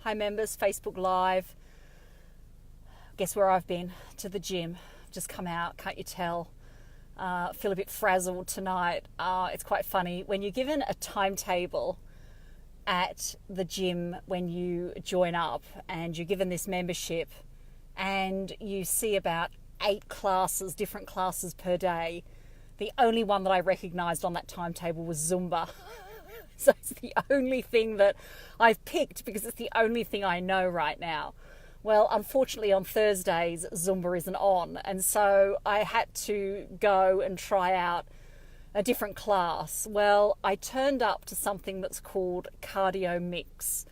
Hi members, Facebook Live. Guess where I've been? To the gym. Just come out, can't you tell? Feel a bit frazzled tonight. It's quite funny. When you're given a timetable at the gym when you join up and you're given this membership and you see about 8 classes, different classes per day, the only one that I recognised on that timetable was Zumba. So it's the only thing that I've picked because it's the only thing I know right now. Well, unfortunately on Thursdays, Zumba isn't on. And so I had to go and try out a different class. Well, I turned up to something that's called cardio mix.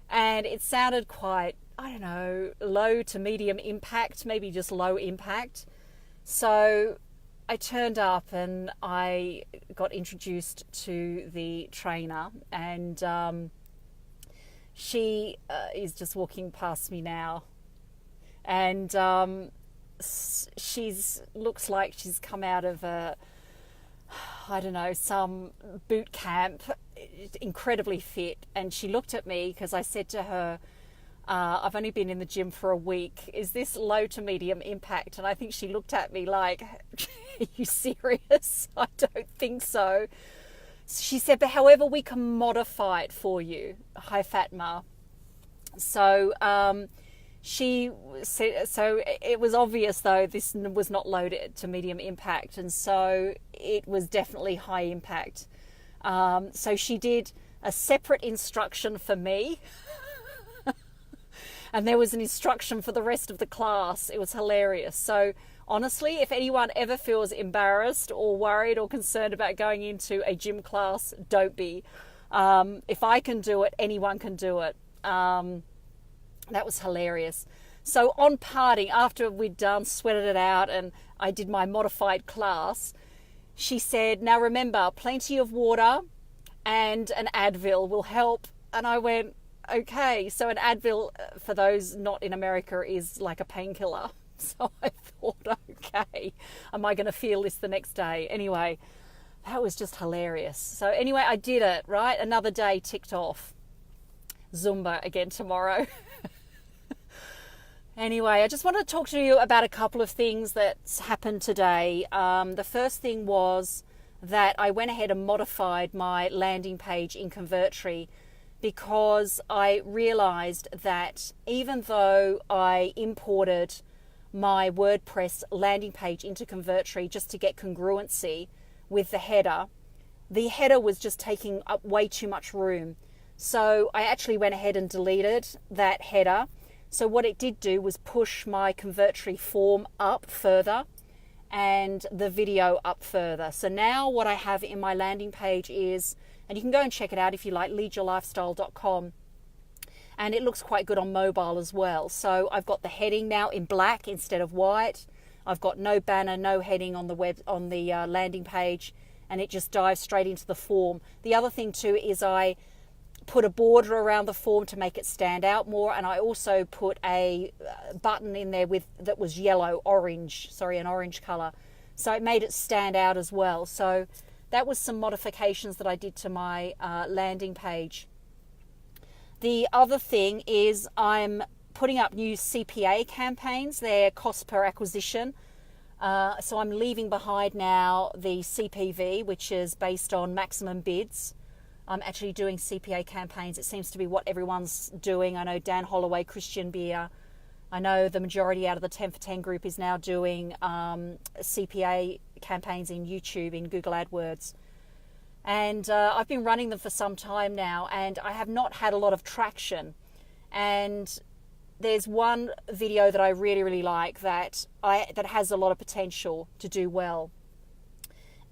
And it sounded quite, I don't know, low to medium impact, maybe just low impact. So I turned up and I got introduced to the trainer, and she is just walking past me now, and she's looks like she's come out of some boot camp, incredibly fit. And she looked at me because I said to her, I've only been in the gym for a week. Is this low to medium impact? And I think she looked at me like, are you serious? I don't think so. She said, but however, we can modify it for you. Hi, Fatma. So she said, so it was obvious though, this was not low to medium impact. And so it was definitely high impact. So she did a separate instruction for me. And there was an instruction for the rest of the class. It was hilarious. So honestly, if anyone ever feels embarrassed or worried or concerned about going into a gym class, don't be. If I can do it, anyone can do it. That was hilarious. So on parting, after we'd done, sweated it out, and I did my modified class, she said, now remember, plenty of water and an Advil will help. And I went, okay. So an Advil, for those not in America, is like a painkiller. So I thought, okay, am I going to feel this the next day? Anyway, that was just hilarious. So anyway, I did it, right? Another day ticked off. Zumba again tomorrow. Anyway, I just wanted to talk to you about a couple of things that's happened today. The first thing was that I went ahead and modified my landing page in Convertri, because I realized that even though I imported my WordPress landing page into Convertri just to get congruency with the header was just taking up way too much room. So I actually went ahead and deleted that header. So what it did do was push my Convertri form up further and the video up further. So now what I have in my landing page is, and you can go and check it out if you like, leadyourlifestyle.com. And it looks quite good on mobile as well. So I've got the heading now in black instead of white. I've got no banner, no heading on the landing page, and it just dives straight into the form. The other thing too is I put a border around the form to make it stand out more, and I also put a button in there that was an orange color. So it made it stand out as well. So that was some modifications that I did to my landing page. The other thing is I'm putting up new CPA campaigns. They're cost per acquisition. So I'm leaving behind now the CPV, which is based on maximum bids. I'm actually doing CPA campaigns. It seems to be what everyone's doing. I know Dan Holloway, Christian Beer. I know the majority out of the 10 for 10 group is now doing CPA campaigns in YouTube, in Google AdWords. And I've been running them for some time now, and I have not had a lot of traction. And there's one video that I really, really like that has a lot of potential to do well.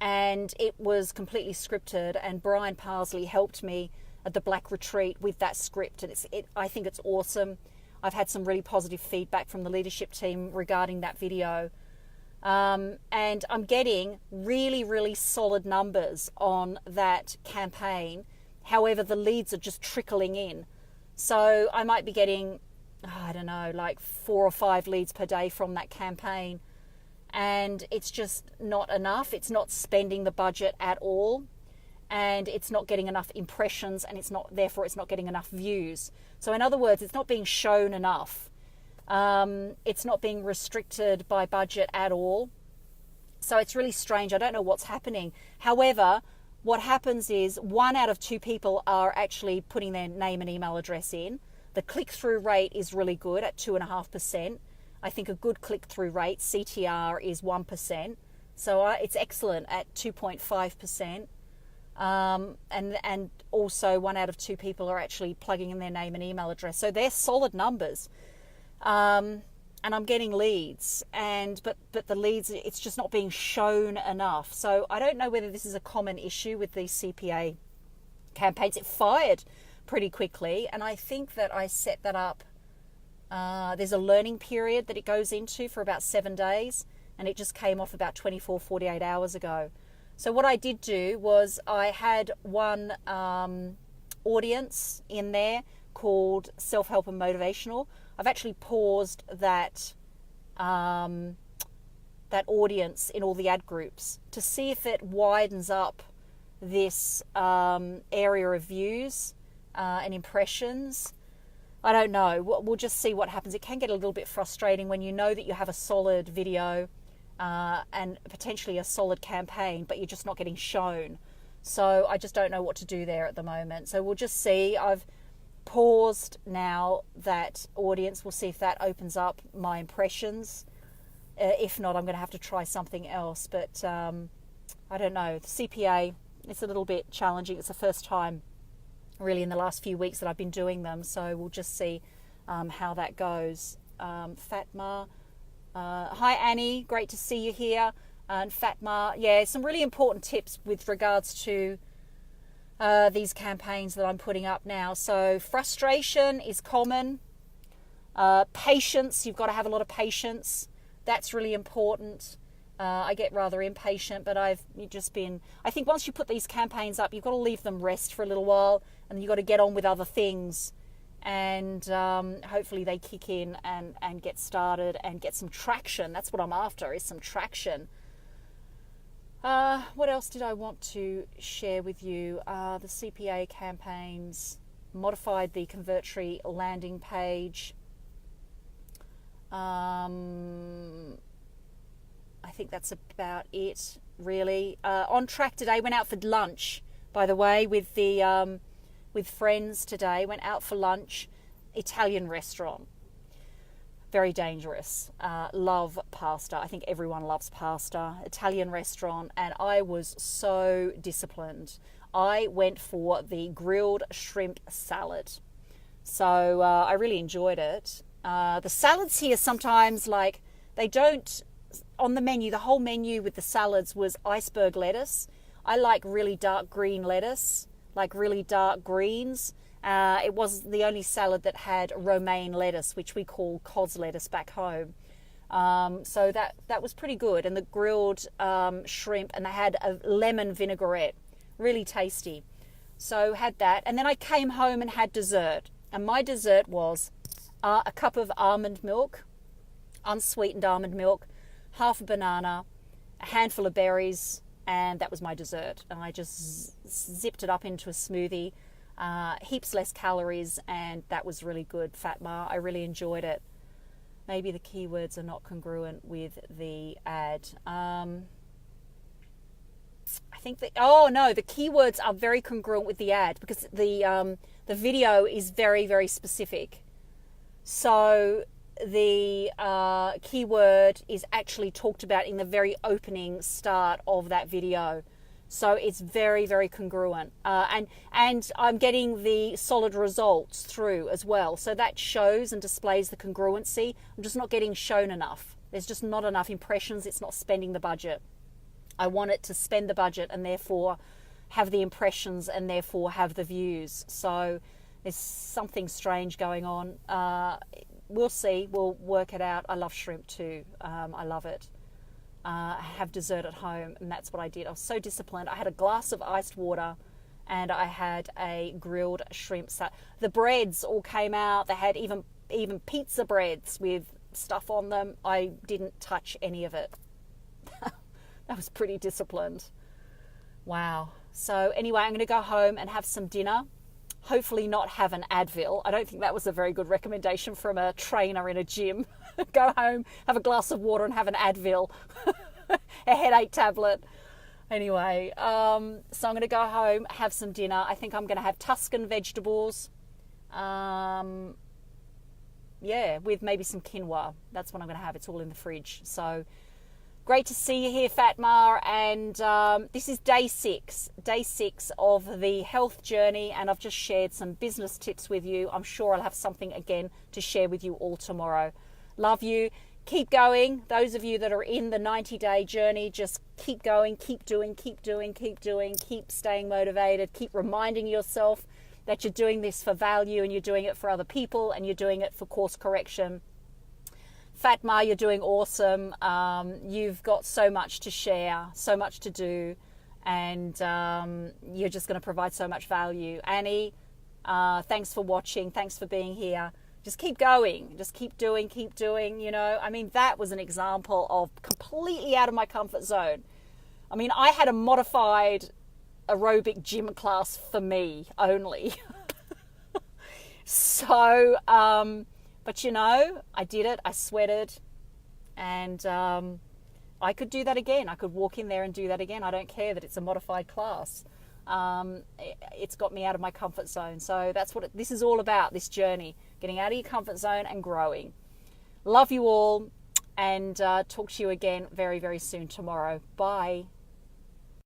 And it was completely scripted, and Brian Parsley helped me at the Black Retreat with that script, and I think it's awesome. I've had some really positive feedback from the leadership team regarding that video. And I'm getting really, really solid numbers on that campaign. However, the leads are just trickling in. So I might be getting, I don't know, like 4 or 5 leads per day from that campaign. And it's just not enough. It's not spending the budget at all. and it's not getting enough impressions, and therefore it's not getting enough views. So in other words, it's not being shown enough. It's not being restricted by budget at all. So it's really strange. I don't know what's happening. However, what happens is 1 out of 2 people are actually putting their name and email address in. The click-through rate is really good at 2.5%. I think a good click-through rate, CTR, is 1%. So it's excellent at 2.5%. And also 1 out of 2 people are actually plugging in their name and email address. So they're solid numbers. And I'm getting leads, but the leads, it's just not being shown enough. So I don't know whether this is a common issue with these CPA campaigns. It fired pretty quickly, and I think that I set that up. There's a learning period that it goes into for about 7 days, and it just came off about 24, 48 hours ago. So what I did do was I had one audience in there called Self-Help and Motivational. I've actually paused that audience in all the ad groups to see if it widens up this area of views and impressions. I don't know. We'll just see what happens. It can get a little bit frustrating when you know that you have a solid video and potentially a solid campaign, but you're just not getting shown. So I just don't know what to do there at the moment. So we'll just see. I've paused now that audience. We'll see if that opens up my impressions. If not, I'm going to have to try something else. But I don't know. The CPA, it's a little bit challenging. It's the first time really in the last few weeks that I've been doing them. So we'll just see how that goes. Fatma. Hi, Annie. Great to see you here. And Fatma, yeah, some really important tips with regards to these campaigns that I'm putting up now. So frustration is common. Patience, you've got to have a lot of patience. That's really important. I get rather impatient, but I think once you put these campaigns up, you've got to leave them rest for a little while, and you've got to get on with other things. And hopefully they kick in and get started and get some traction. That's what I'm after, is some traction. What else did I want to share with you? The CPA campaigns, modified the Convertry landing page. I think that's about it, really. On track today, went out for lunch, by the way, with friends today. Went out for lunch, Italian restaurant. Very dangerous. Love pasta. I think everyone loves pasta. Italian restaurant, and I was so disciplined. I went for the grilled shrimp salad. So I really enjoyed it. The salads here sometimes, like, they don't, on the menu, the whole menu with the salads was iceberg lettuce. I like really dark green lettuce, like really dark greens. It was the only salad that had romaine lettuce, which we call cos lettuce back home. So that was pretty good. And the grilled shrimp, and they had a lemon vinaigrette, really tasty. So had that. And then I came home and had dessert. And my dessert was a cup of almond milk, unsweetened almond milk, half a banana, a handful of berries, and that was my dessert. And I just zipped it up into a smoothie. Heaps less calories, and that was really good, Fatma. I really enjoyed it. Maybe the keywords are not congruent with the ad. I think that, oh no, the keywords are very congruent with the ad, because the video is very, very specific. So the keyword is actually talked about in the very opening start of that video. So it's very, very congruent. And I'm getting the solid results through as well. So that shows and displays the congruency. I'm just not getting shown enough. There's just not enough impressions. It's not spending the budget. I want it to spend the budget and therefore have the impressions and therefore have the views. So there's something strange going on. We'll see. We'll work it out. I love shrimp too. I love it. Have dessert at home, and that's what I did. I was so disciplined. I had a glass of iced water, and I had a grilled shrimp salad. The breads all came out. They had even pizza breads with stuff on them. I didn't touch any of it. That was pretty disciplined. Wow. So anyway, I'm going to go home and have some dinner. Hopefully not have an Advil. I don't think that was a very good recommendation from a trainer in a gym. Go home, have a glass of water and have an Advil, a headache tablet. Anyway, so I'm going to go home, have some dinner. I think I'm going to have Tuscan vegetables. With maybe some quinoa. That's what I'm going to have. It's all in the fridge. So great to see you here, Fatma. And this is day six of the health journey. And I've just shared some business tips with you. I'm sure I'll have something again to share with you all tomorrow. Love you. Keep going. Those of you that are in the 90-day journey, just keep going, keep doing, keep staying motivated, keep reminding yourself that you're doing this for value and you're doing it for other people and you're doing it for course correction. Fatma, you're doing awesome. You've got so much to share, so much to do, and you're just going to provide so much value. Annie, thanks for watching. Thanks for being here. Just keep going. Just keep doing, you know. I mean, that was an example of completely out of my comfort zone. I mean, I had a modified aerobic gym class for me only. So, but you know, I did it, I sweated, and I could do that again. I could walk in there and do that again. I don't care that it's a modified class. It's got me out of my comfort zone. So that's what this is all about, this journey, getting out of your comfort zone and growing. Love you all, and talk to you again very, very soon tomorrow. Bye.